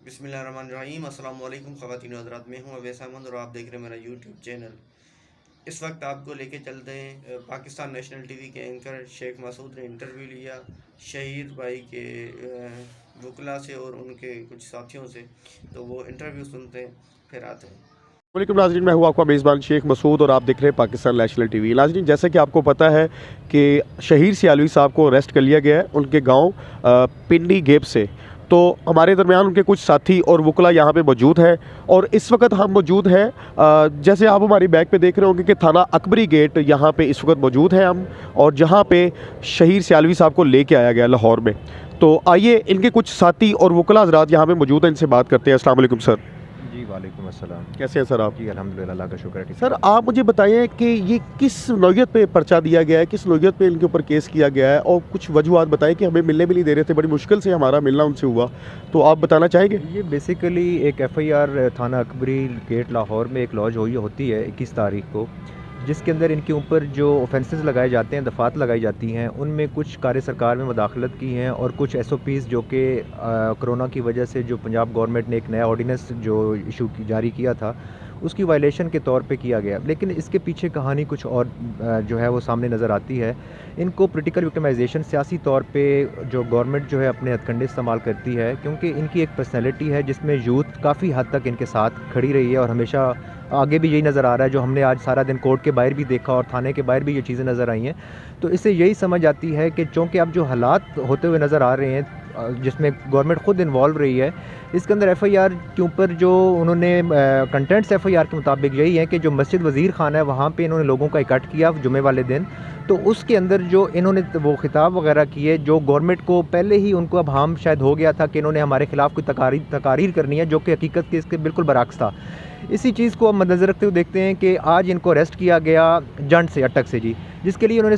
बिस्मिल्लाहिर्रहमानिर्रहीम। अस्सलाम वालेकुम ख़वातीन हज़रात, मैं हूँ अवैस अहमद और आप देख रहे हैं मेरा यूट्यूब चैनल। इस वक्त आपको लेके चलते हैं पाकिस्तान नेशनल टीवी के एंकर शेख मसूद ने इंटरव्यू लिया शहीद भाई के वकला से और उनके कुछ साथियों से। तो वो इंटरव्यू सुनते हैं, फिर आते हैं। वालेकुम नाज़रीन, मैं हूँ आपका मेज़बान शेख मसूद और आप देख रहे हैं पाकिस्तान नेशनल टीवी। नाज़रीन, जैसे कि आपको पता है कि शहीद सियालवी साहब को अरेस्ट कर लिया गया है उनके गांव पिंडी गेप से। तो हमारे दरमियान उनके कुछ साथी और वकला यहाँ पे मौजूद हैं और इस वक्त हम मौजूद हैं जैसे आप हमारी बैक पे देख रहे होंगे कि थाना अकबरी गेट यहाँ पे इस वक्त मौजूद हैं हम, और जहाँ पे शहीद सियालवी साहब को लेके आया गया लाहौर में। तो आइए इनके कुछ साथी और वकला हज़रात यहाँ पे मौजूद हैं, इनसे बात करते हैं। अस्सलाम वालेकुम सर। जी वालेकुम अस्सलाम। कैसे हैं सर आप? जी अल्हम्दुलिल्लाह, अल्लाह का शुक्र है, ठीक सर है। आप मुझे बताइए कि ये किस नौयत पे पर्चा दिया गया है, किस नौयत पे इनके ऊपर केस किया गया है, और कुछ वजूहत बताएं कि हमें मिलने भी नहीं दे रहे थे, बड़ी मुश्किल से हमारा मिलना उनसे हुआ, तो आप बताना चाहेंगे? ये बेसिकली एक एफआईआर थाना अकबरी गेट लाहौर में एक लॉज हुई होती है 21 तारीख को, जिसके अंदर इनके ऊपर जो ऑफेंसेस लगाए जाते हैं, दफ़ात लगाई जाती हैं, उनमें कुछ कार्य सरकार में मुदाखलत की हैं और कुछ एसओपीज़ जो कि कोरोना की वजह से जो पंजाब गवर्नमेंट ने एक नया ऑर्डिनेंस जो इशू जारी किया था, उसकी वायलेशन के तौर पे किया गया। लेकिन इसके पीछे कहानी कुछ और जो है वो सामने नज़र आती है। इनको पॉलिटिकल विक्टिमाइजेशन सियासी तौर पे जो गवर्नमेंट जो है अपने हथकंडे इस्तेमाल करती है, क्योंकि इनकी एक पर्सनैलिटी है जिसमें यूथ काफ़ी हद तक इनके साथ खड़ी रही है और हमेशा आगे भी यही नज़र आ रहा है, जो हमने आज सारा दिन कोर्ट के बाहर भी देखा और थाने के बाहर भी ये चीज़ें नज़र आई हैं। तो इससे यही समझ आती है कि चूँकि अब जो हालात होते हुए नज़र आ रहे हैं जिसमें गवर्नमेंट ख़ुद इन्वॉल्व रही है, इसके अंदर एफआईआर के ऊपर जो उन्होंने कंटेंट्स एफआईआर के मुताबिक यही है कि जो मस्जिद वज़ीर खाना है वहाँ पे इन्होंने लोगों का इकट्ठ किया जुमे वाले दिन। तो उसके अंदर जो इन्होंने वो खिताब वगैरह किए, जो गवर्नमेंट को पहले ही उनको अब हम शायद हो गया था कि इन्होंने हमारे ख़िलाफ़ कोई तकारीर करनी है, जो कि हकीकत के इसके बिल्कुल बरअक्स था। इसी चीज़ को अब मद्देनज़र रखते हुए देखते हैं कि आज इनको अरेस्ट किया गया जंड से, अटक से जी, जिसके लिए उन्होंने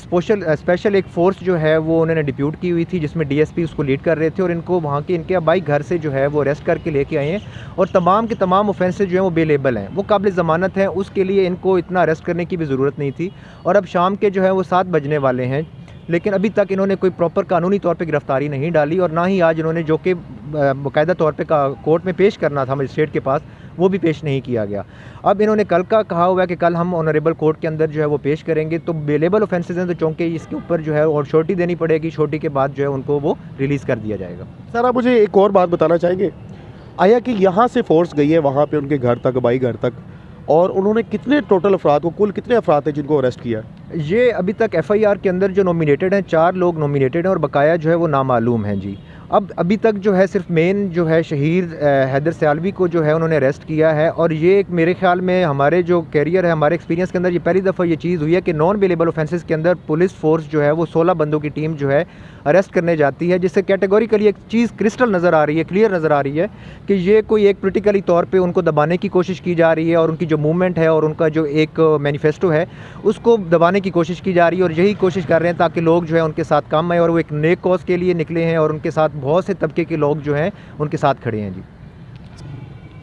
स्पेशल एक फ़ोर्स जो है वो उन्होंने डिप्यूट की हुई थी, जिसमें डीएसपी उसको लीड कर रहे थे, और इनको वहाँ के इनके अबाई घर से जो है वो अरेस्ट करके लेके आए हैं और तमाम के तमाम ऑफेंसेस जो हैं वो बेलेबल हैं, वो काबिल ज़मानत हैं। उसके लिए इनको इतना अरेस्ट करने की भी ज़रूरत नहीं थी। और अब शाम के जो है वो 7 बजने वाले हैं, लेकिन अभी तक इन्होंने कोई प्रॉपर कानूनी तौर पे गिरफ़्तारी नहीं डाली और ना ही आज इन्होंने जो कि बाकायदा तौर पे कोर्ट में पेश करना था मजिस्ट्रेट के पास, वो भी पेश नहीं किया गया। अब इन्होंने कल का कहा हुआ है कि कल हम ऑनरेबल कोर्ट के अंदर जो है वो पेश करेंगे। तो बेलेबल ऑफेंसेस हैं, तो चूँकि इसके ऊपर जो है और श्योरिटी देनी पड़ेगी, श्योरिटी के बाद जो है उनको वो रिलीज़ कर दिया जाएगा। सर आप मुझे एक और बात बताना चाहेंगे, आया कि यहाँ से फोर्स गई है वहाँ पे उनके घर तक, बाई घर तक, और उन्होंने कितने टोटल अफराद को, कुल कितने अफराद थे जिनको अरेस्ट किया? ये अभी तक एफआईआर के अंदर जो नॉमिनेटेड हैं 4 लोग नॉमिनेटेड हैं और बकाया जो है वो नामालूम हैं जी। अब अभी तक जो है सिर्फ मेन जो है शहीद हैदर सियालवी को जो है उन्होंने अरेस्ट किया है, और ये एक मेरे ख्याल में हमारे जो कैरियर है, हमारे एक्सपीरियंस के अंदर ये पहली दफ़ा ये चीज़ हुई है कि नॉन बेलेबल ऑफेंसेस के अंदर पुलिस फोर्स जो है वो 16 बंदों की टीम जो है अरेस्ट करने जाती है, जिससे कैटेगोरिकली एक चीज़ क्रिस्टल नज़र आ रही है, क्लियर नज़र आ रही है कि ये कोई एक पोलिटिकली तौर पर उनको दबाने की कोशिश की जा रही है और उनकी जो मूवमेंट है और उनका जो एक मैनिफेस्टो है उसको दबाने की कोशिश की जा रही है, और यही कोशिश कर रहे हैं ताकि लोग जो है उनके साथ काम आए, और वो एक नेक कॉज के लिए निकले हैं और उनके साथ बहुत से तबके के लोग जो हैं उनके साथ खड़े हैं जी।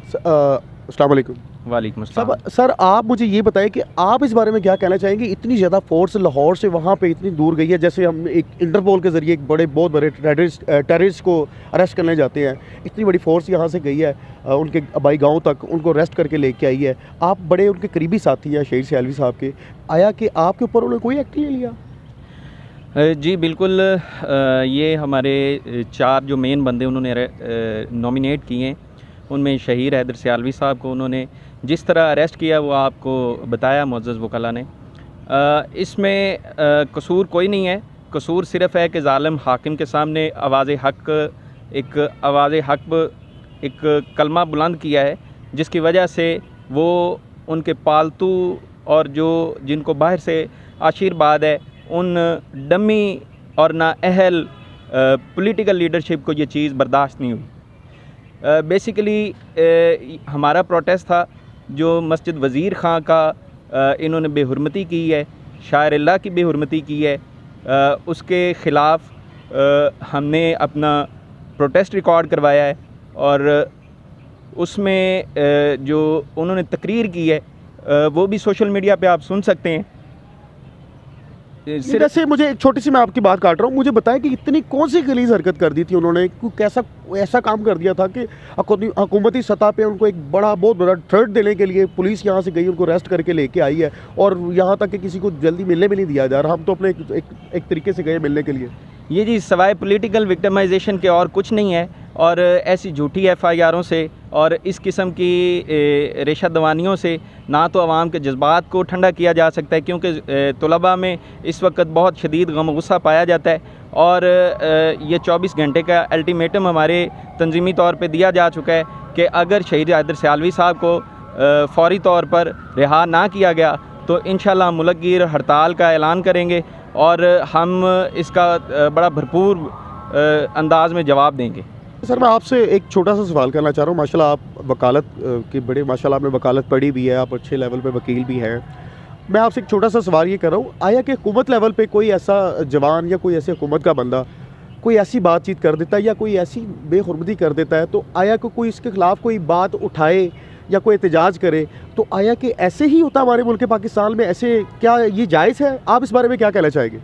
अस्सलाम वालेकुम। वालेकुम अस्सलाम। सर आप मुझे ये बताएं कि आप इस बारे में क्या कहना चाहेंगे, इतनी ज़्यादा फोर्स लाहौर से वहाँ पे इतनी दूर गई है, जैसे हम एक इंटरपोल के ज़रिए एक बहुत बड़े टेररिस्ट को अरेस्ट करने जाते हैं, इतनी बड़ी फोर्स यहाँ से गई है उनके आबाई गाँव तक, उनको अरेस्ट करके लेके आई है। आप बड़े उनके करीबी साथी हैं शहीद सियालवी साहब के, आया कि आपके ऊपर उन्होंने कोई एक्ट नहीं लिया? जी बिल्कुल, ये हमारे 4 जो मेन बंदे उन्होंने नॉमिनेट किए हैं, उनमें शहीद हैदर सियालवी साहब को उन्होंने जिस तरह अरेस्ट किया वो आपको बताया मुअज़्ज़ज़ वकला ने। इसमें कसूर कोई नहीं है, कसूर सिर्फ़ है कि ज़ालिम हाकिम के सामने आवाज़ हक़ एक कलमा बुलंद किया है, जिसकी वजह से वो उनके पालतू और जो जिनको बाहर से आशीर्वाद है उन डमी और नाअहल पॉलिटिकल लीडरशिप को ये चीज़ बर्दाश्त नहीं हुई। बेसिकली हमारा प्रोटेस्ट था जो मस्जिद वज़ीर खां का इन्होंने बेहुरमती की है, शायर अल्लाह की बेहुरमती की है, उसके ख़िलाफ़ हमने अपना प्रोटेस्ट रिकॉर्ड करवाया है, और उसमें जो उन्होंने तकरीर की है वो भी सोशल मीडिया पे आप सुन सकते हैं। सिर्फ वैसे मुझे एक छोटी सी, मैं आपकी बात काट रहा हूँ, मुझे बताएं कि इतनी कौन सी गलीज हरकत कर दी थी उन्होंने, कैसा ऐसा काम कर दिया था कि हुकूमती सतह पे उनको एक बहुत बड़ा थ्रेट देने के लिए पुलिस यहाँ से गई, उनको अरेस्ट करके लेके आई है, और यहाँ तक कि किसी को जल्दी मिलने भी नहीं दिया जा रहा। हम तो अपने एक तरीके से गए मिलने के लिए। ये जी सवाए पॉलिटिकल विक्टिमाइजेशन के और कुछ नहीं है, और ऐसी झूठी FIRों से और इस किस्म की रेशा दवानियों से ना तो आवाम के जज्बात को ठंडा किया जा सकता है, क्योंकि तलबा में इस वक्त बहुत शदीद गम गुस्सा पाया जाता है, और ये 24 घंटे का अल्टीमेटम हमारे तंजीमी तौर पे दिया जा चुका है कि अगर शहीद हैदर सियालवी साहब को फौरी तौर पर रिहा ना किया गया तो इंशाल्लाह मुल्कगीर हड़ताल का ऐलान करेंगे, और हम इसका बड़ा भरपूर अंदाज में जवाब देंगे। सर, मैं आपसे एक छोटा सा सवाल करना चाह रहा हूँ। माशाल्लाह आप वकालत की बड़े, माशाल्लाह आपने वकालत पढ़ी भी है, आप अच्छे लेवल पे वकील भी हैं। मैं आपसे एक छोटा सा सवाल ये कर रहा हूँ, आया कि हुकूमत लेवल पे कोई ऐसा जवान या कोई ऐसे हुकूमत का बंदा कोई ऐसी बातचीत कर देता है या कोई ऐसी बेहुरमती कर देता है, तो आया कि कोई इसके ख़िलाफ़ कोई बात उठाए या कोई एहतजाज करे, तो आया कि ऐसे ही होता हमारे मुल्क पाकिस्तान में? ऐसे क्या ये जायज़ है? आप इस बारे में क्या कहना चाहेंगे?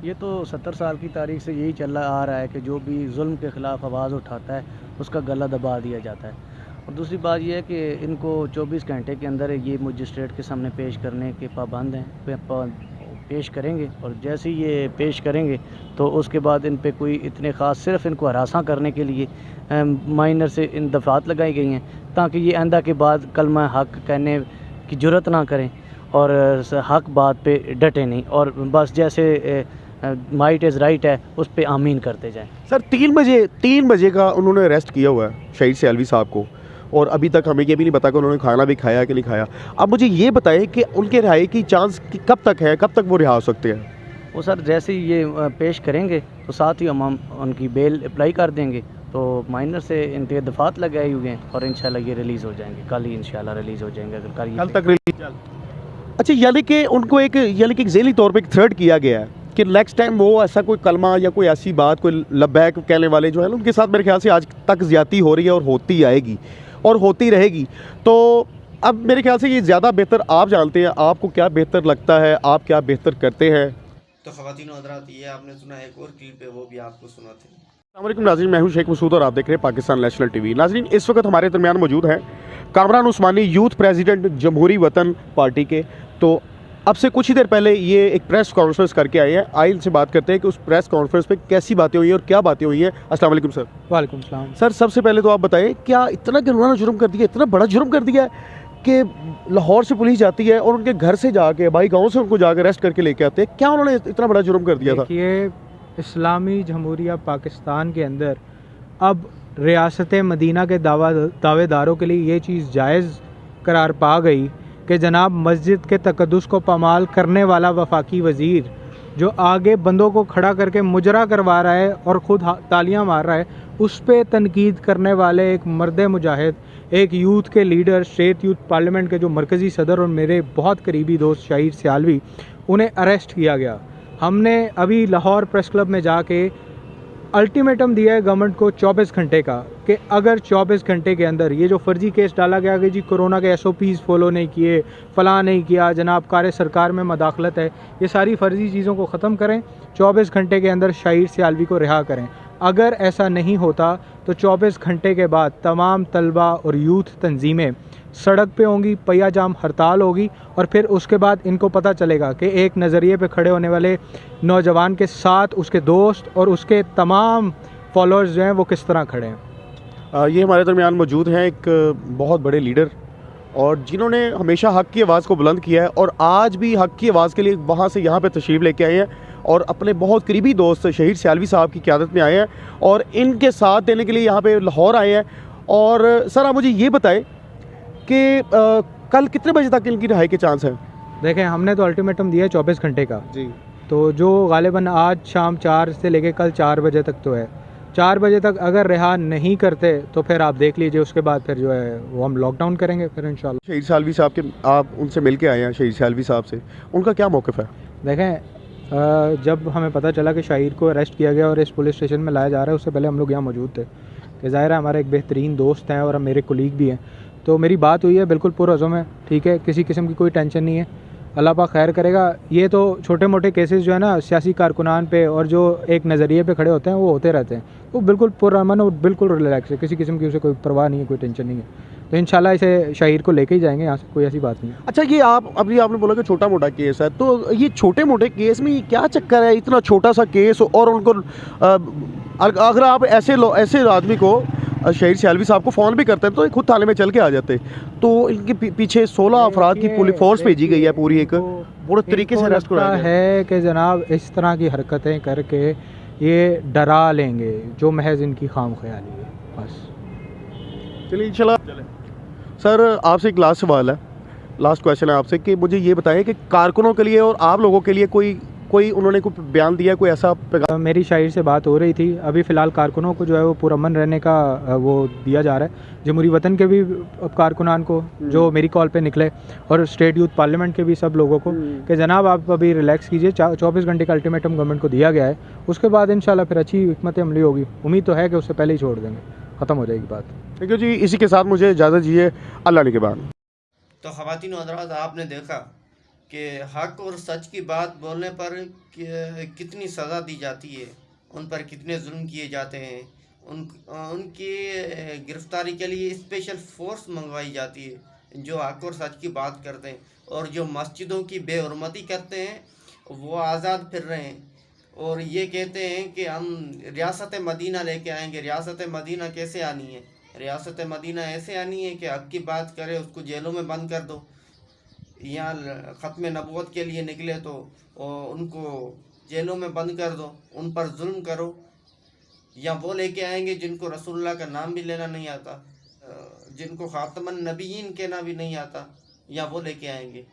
ये तो 70 साल की तारीख से यही चला आ रहा है कि जो भी जुल्म के ख़िलाफ़ आवाज़ उठाता है उसका गला दबा दिया जाता है। और दूसरी बात यह है कि इनको 24 घंटे के अंदर ये मजिस्ट्रेट के सामने पेश करने के पाबंद हैं, पेश करेंगे, और जैसे ही ये पेश करेंगे तो उसके बाद इन पे कोई इतने ख़ास सिर्फ इनको हरासा करने के लिए माइनर से इन दफ़ात लगाई गई हैं, ताकि ये आइंदा के बाद कलमा हक कहने की जुर्रत ना करें और हक बात पे डटे नहीं, और बस जैसे माइट इज़ राइट है उस पे आमीन करते जाएं। सर, 3 बजे का उन्होंने अरेस्ट किया हुआ है शहीद सियालवी साहब को, और अभी तक हमें ये भी नहीं पता कि उन्होंने खाना भी खाया कि नहीं खाया। अब मुझे ये बताएं कि उनके रिहाई की चांस कब तक है, कब तक वो रिहा हो सकते हैं? वो सर जैसे ही ये पेश करेंगे तो साथ ही हम उनकी बेल अप्लाई कर देंगे, तो माइनर से इनके दफ़ात लगाए हुए हैं और इंशाल्लाह ये रिलीज़ हो जाएंगे, कल ही इंशाल्लाह रिलीज़ हो जाएंगे। अगर कल तक रिलीज? अच्छा, यानी कि उनको एक ज़ेली तौर पर एक थ्रेट किया गया है कि नेक्स्ट टाइम वो ऐसा कोई कलमा या कोई ऐसी बात, कोई लब्बैक कहने वाले जो है ना, उनके साथ मेरे ख्याल से आज तक ज़्यादती हो रही है और होती आएगी और होती रहेगी। तो अब मेरे ख्याल से ये ज़्यादा बेहतर आप जानते हैं, आपको क्या बेहतर लगता है, आप क्या बेहतर करते हैं। तो ख़वातीन और हज़रात, ये आपने सुना, एक और क्लिप है वो भी आपको सुनाते हैं। अस्सलाम वालेकुम नाज़रीन, मैं हूं शेख मसूद और आप देख रहे हैं पाकिस्तान नेशनल टीवी। नाज़रीन, इस वक्त हमारे दरमियान मौजूद हैं कामरान उस्मानी, यूथ प्रेसिडेंट जमहूरी वतन पार्टी के। तो अब से कुछ ही देर पहले ये एक प्रेस कॉन्फ्रेंस करके आए हैं। आइए इनसे बात करते हैं कि उस प्रेस कॉन्फ्रेंस पे कैसी बातें हुई हैं और क्या बातें हुई हैं। अस्सलाम वालेकुम सर। वालेकुम सलाम। सर, सबसे पहले तो आप बताएं, क्या इतना घिनौना जुर्म कर दिया, इतना बड़ा जुर्म कर दिया है कि लाहौर से पुलिस जाती है और उनके घर से जाके, भाई गाँव से उनको जाकर अरेस्ट करके लेके आते हैं? क्या उन्होंने इतना बड़ा जुर्म कर दिया था? देखिए, इस्लामी जमहूरिया पाकिस्तान के अंदर अब रियासत मदीना के दावेदारों के लिए ये चीज़ जायज़ करार पा गई कि जनाब मस्जिद के तकद्दुस को पामाल करने वाला वफाकी वज़ीर जो आगे बंदों को खड़ा करके मुजरा करवा रहा है और ख़ुद तालियां मार रहा है, उस पर तनकीद करने वाले एक मर्द मुजाहिद, एक यूथ के लीडर, स्टेट यूथ पार्लियामेंट के जो मरकज़ी सदर और मेरे बहुत करीबी दोस्त शहीद सियालवी, उन्हें अरेस्ट किया गया। हमने अभी लाहौर प्रेस क्लब में जाके अल्टीमेटम दिया है गवर्नमेंट को 24 घंटे का कि अगर 24 घंटे के अंदर ये जो फर्जी केस डाला गया कि जी कोरोना के SOPs फॉलो नहीं किए, फलां नहीं किया, जनाब कार्य सरकार में मदाखलत है, ये सारी फर्जी चीज़ों को ख़त्म करें, 24 घंटे के अंदर शहीद सियालवी को रिहा करें। अगर ऐसा नहीं होता तो 24 घंटे के बाद तमाम तलबा और यूथ तंजीमें सड़क पे होंगी, पहिया जाम हड़ताल होगी, और फिर उसके बाद इनको पता चलेगा कि एक नज़रिए पे खड़े होने वाले नौजवान के साथ उसके दोस्त और उसके तमाम फॉलोअर्स जो हैं वो किस तरह खड़े हैं। ये हमारे दरमियान मौजूद हैं एक बहुत बड़े लीडर, और जिन्होंने हमेशा हक़ की आवाज़ को बुलंद किया है और आज भी हक़ की आवाज़ के लिए वहाँ से यहाँ पे तशरीफ़ लेके आए हैं और अपने बहुत करीबी दोस्त शहीद सियालवी साहब की क़यादत में आए हैं और इनके साथ देने के लिए यहाँ पे लाहौर आए हैं। और सर, आप मुझे ये बताएं कि कल कितने बजे तक इनकी रिहाई के चांस हैं? देखें, हमने तो अल्टीमेटम दिया है 24 घंटे का जी, तो जो गालिबन आज शाम 4 से लेके कल 4 बजे तक तो है। 4 बजे तक अगर रिहा नहीं करते तो फिर आप देख लीजिए, उसके बाद फिर जो है वो हम लॉकडाउन करेंगे फिर इंशाल्लाह। शहीद सियालवी साहब के, आप उनसे मिल के आए हैं शहीद सियालवी साहब से, उनका क्या मौक़िफ़ है? देखें, जब हमें पता चला कि शाहिद को अरेस्ट किया गया और इस पुलिस स्टेशन में लाया जा रहा है, उससे पहले हम लोग यहाँ मौजूद थे कि ज़ाहिर है हमारे एक बेहतरीन दोस्त हैं और मेरे कोलीग भी हैं, तो मेरी बात हुई है बिल्कुल पुरअज़म है, ठीक है, किसी किस्म की कोई टेंशन नहीं है। अल्लाह पाक खैर करेगा। ये तो छोटे मोटे केसेस जो है ना सियासी कारकुनान पे और जो एक नज़रिए पे खड़े होते हैं वो होते रहते हैं, वो बिल्कुल पुरअमन और बिल्कुल रिलैक्स है, किसी किस्म की उसे कोई परवाह नहीं है, कोई टेंशन नहीं है। तो इंशाल्लाह इसे शहीर को लेके ही जाएंगे यहाँ से, कोई ऐसी बात नहीं है। अच्छा, ये आपने बोला कि छोटा मोटा केस है, तो ये छोटे मोटे केस में क्या चक्कर है, इतना छोटा सा केस और उनको अगर आप ऐसे आदमी को शहीद सियालवी साहब को फ़ोन भी करते हैं तो ये खुद थाने में चल के आ जाते। तो इनके पीछे 16 अफराद की पुलिस फोर्स भेजी गई है, पूरी एक पूरे तरीके से अरेस्ट कराया गया है कि जनाब इस तरह की हरकतें करके ये डरा लेंगे, जो महज इनकी खाम ख्याली है बस। चलिए इंशाल्लाह। सर, आपसे एक लास्ट सवाल है, लास्ट क्वेश्चन है आपसे कि मुझे ये बताएं कि कारकुनों के लिए और आप लोगों के लिए कोई उन्होंने कोई बयान दिया, कोई ऐसा पैगाम? मेरी शाहिर से बात हो रही थी, अभी फ़िलहाल कारकुनों को जो है वो पुरअमन रहने का वो दिया जा रहा है। जमहूरी वतन के भी कारकुनान को जो मेरी कॉल पे निकले और स्टेट यूथ पार्लियामेंट के भी सब लोगों को कि जनाब आप अभी रिलैक्स कीजिए, 24 घंटे का अल्टीमेटम गवर्नमेंट को दिया गया है, उसके बाद इंशाल्लाह फिर अच्छी हिकमत अमली होगी। उम्मीद तो है कि उससे पहले ही छोड़ देंगे, ख़त्म हो जाएगी बात। थैंक यू जी। इसी के साथ मुझे इजाज़त दीजिए, अल्लाह ने के बाद। तो ख़वातीन व हज़रात, आपने देखा कि हक़ और सच की बात बोलने पर कितनी सज़ा दी जाती है, उन पर कितने जुल्म किए जाते हैं, उनकी गिरफ़्तारी के लिए स्पेशल फ़ोर्स मंगवाई जाती है जो हक़ और सच की बात करते हैं, और जो मस्जिदों की बेहुरमती करते हैं वो आज़ाद फिर रहे हैं और ये कहते हैं कि हम रियासत मदीना लेके आएंगे। रियासत मदीना कैसे आनी है? रियासत मदीना ऐसे आनी है कि हक़ की बात करे उसको जेलों में बंद कर दो, यहाँ ख़त्म नबूवत के लिए निकले तो उनको जेलों में बंद कर दो, उन पर जुल्म करो, या वो लेके आएंगे जिनको रसूलुल्लाह का नाम भी लेना नहीं आता, जिनको ख़ातमुन नबीयीन कहना भी नहीं आता, या वो लेके आएंगे।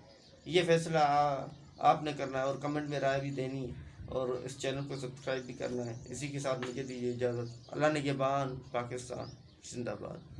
ये फ़ैसला आपने करना है और कमेंट में राय भी देनी है और इस चैनल को सब्सक्राइब भी करना है। इसी के साथ मुझे दीजिए इजाज़त। अल्लाह निगहबान, पाकिस्तान जिंदाबाद।